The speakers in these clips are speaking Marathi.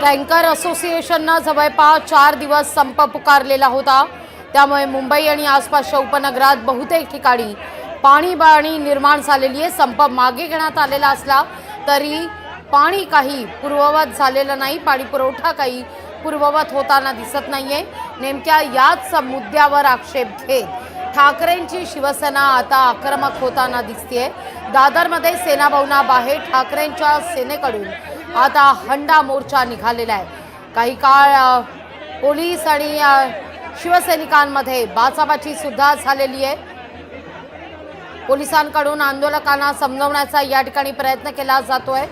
टँकर असोसिएशननं जवळपास 4 दिवस संप पुकारलेला होता। त्यामुळे मुंबई आणि आसपासच्या उपनगरात बहुतेक ठिकाणी पाणी निर्माण झालेली आहे। संप मागे घेण्यात आलेला असला तरी पाणी काही पूर्ववत झालेलं नाही, पाणी पुरवठा काही पूर्ववत होताना दिसत नाहीये। नेमक्या याच मुद्द्यावर आक्षेप घेत ठाकरेंची शिवसेना आता आक्रमक होताना दिसतेय। दादरमध्ये सेना भवनाबाहेर ठाकरेंच्या सेनेकडून आता हंडा मोर्चा निघालेला आहे। काही काळ पोलीस आणि शिवसैनिकांमध्ये बाचाबाची सुद्धा झालेली आहे। पोलिसांकडून आंदोलकांना समजवण्याचा या ठिकाणी प्रयत्न केला जातोय।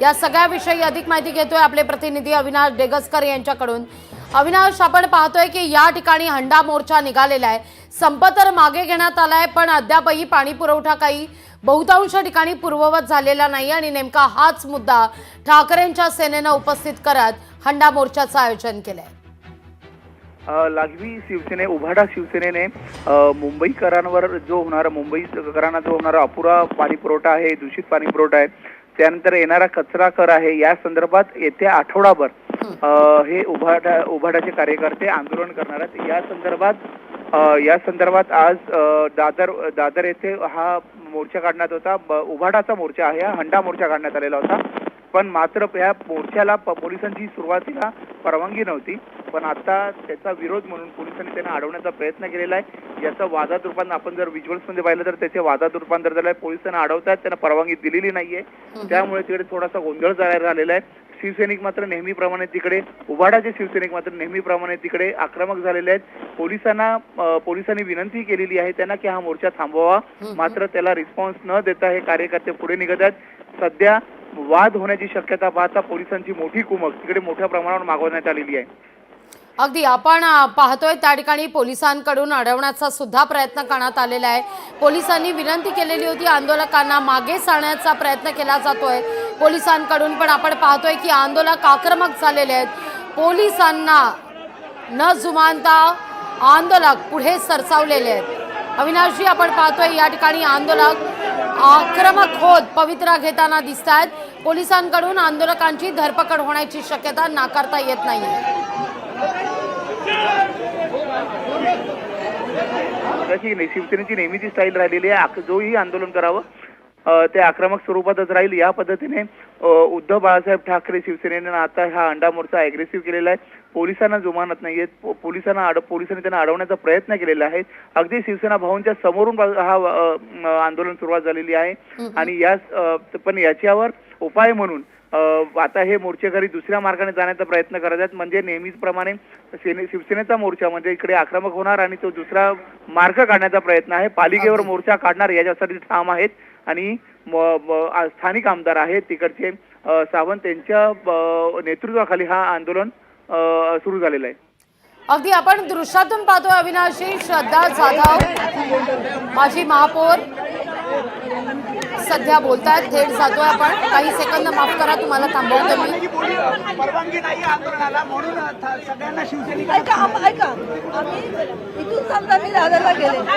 या सगळ्याविषयी अधिक माहिती घेतोय आपले प्रतिनिधी अविनाश डेगसकर यांच्याकडून। अविनाश, आपण पाहतोय की या ठिकाणी हंडा मोर्चा निघालेला आहे। संप तर मागे घेण्यात आलाय, पण अद्यापही पाणी पुरवठा काही बहुतांश ठिकाणी पूर्ववत झालेला नाही आणि नेमका हाच मुद्दा ठाकरेंच्या सेनेनं उपस्थित करत हंडा मोर्चाचं आयोजन केलंय। लागवी शिवसेने उभाटा शिवसेनेने मुंबईकरांवर जो होणारा अपुरा पाणी पुरवठा आहे, दूषित पाणी पुरवठा आहे, त्यानंतर येणारा कचरा कर आहे, या संदर्भात येत्या आठवडाभर हे उभाटाचे कार्यकर्ते आंदोलन करणार आहेत। या संदर्भात आज दादर येथे हा मोर्चा काढण्यात होता। उभाटाचा मोर्चा आहे, हा हंडा मोर्चा काढण्यात आलेला होता। पण मात्र या मोर्चाला पोलिसांची सुरुवातीला परवानगी नव्हती, पण आता त्याचा विरोध म्हणून पोलिसांनी त्यांना अडवण्याचा प्रयत्न केलेला आहे। याचं वादात रूपांतर आपण जर व्हिज्युअल्स मध्ये पाहिलं तर त्याचे वादात रूपांतर झालं आहे। पोलिसांना अडवतात, त्यांना परवानगी दिलेली नाहीये, त्यामुळे तिकडे थोडासा गोंधळ झालेला आहे। शिवसैनिक मात्र नेहमीप्रमाणे तिकडे उभाटाचे शिवसैनिक मात्र नेहमीप्रमाणे तिकडे आक्रमक झालेले आहेत। पोलिसांनी विनंती केलेली आहे त्यांना की हा मोर्चा थांबवावा, मात्र त्याला रिस्पॉन्स न देता हे कार्यकर्ते पुढे निघत आहेत। सध्या वाद होण्याची शक्यता पाहता पोलिसांची मोठी कुमक तिकडे मोठ्या प्रमाणावर मागवण्यात आलेली आहे। अगदी आपण पाहतोय त्या ठिकाणी पोलिसांकडून अडवण्याचा सुद्धा प्रयत्न करण्यात आलेला आहे। पोलिसांनी विनंती केलेली होती, आंदोलकांना मागे सारण्याचा प्रयत्न केला जातोय पोलिसांकडून, पण आपण पाहतोय की आंदोलक आक्रमक झालेले आहेत। पोलिसांना न जुमानता आंदोलक पुढे सरसावलेले आहेत। अविनाशजी, आपण पाहतोय या ठिकाणी आंदोलक आक्रमक होत पवित्रा घेताना दिसत आहेत। पोलिसांकडून आंदोलकांची धरपकड होण्याची शक्यता नाकारता येत नाही। शिवसेनेची नेहमीची स्टाईल राहिलेली आहे, जोही आंदोलन करावं ते आक्रमक स्वरूपातच राहील। या पद्धतीने उद्धव बाळासाहेब ठाकरे शिवसेनेने आता हा हंडा मोर्चा अग्रेसिव्ह केलेला आहे। पोलिसांना जुमानत नाहीयेत, पोलिसांनी त्यांना अडवण्याचा प्रयत्न केलेला आहे। अगदी शिवसेना भवनच्या समोरून हा आंदोलन सुरुवात झालेली आहे आणि पण याच्यावर उपाय म्हणून आता हे मोर्चेकरी दुसऱ्या मार्गाने जाण्याचा प्रयत्न करत आहेत। म्हणजे नेहमीप्रमाणे शिवसेनेचा मोर्चा म्हणजे इकडे आक्रमक होणार आणि तो दुसरा मार्ग काढण्याचा प्रयत्न आहे। पालिकेवर मोर्चा काढणार याच्यासाठी ठाम आहेत आणि स्थानिक आमदार आहेत तिकडचे सावंत यांच्या नेतृत्वाखाली हा आंदोलन सुरू झालेलं आहे। अगदी आपण दृश्यातून पाहतोय अविनाशी, श्रद्धा जाधव माजी महापौर सध्या बोलतायत। थेट जातोय आपण, काही सेकंद माफ करा, तुम्हाला थांबवते मी। परवानगी नाही आंदोलनाला म्हणून सगळ्यांना शिवसैनिक ऐका आम्ही इथून समजा मी दादरला गेले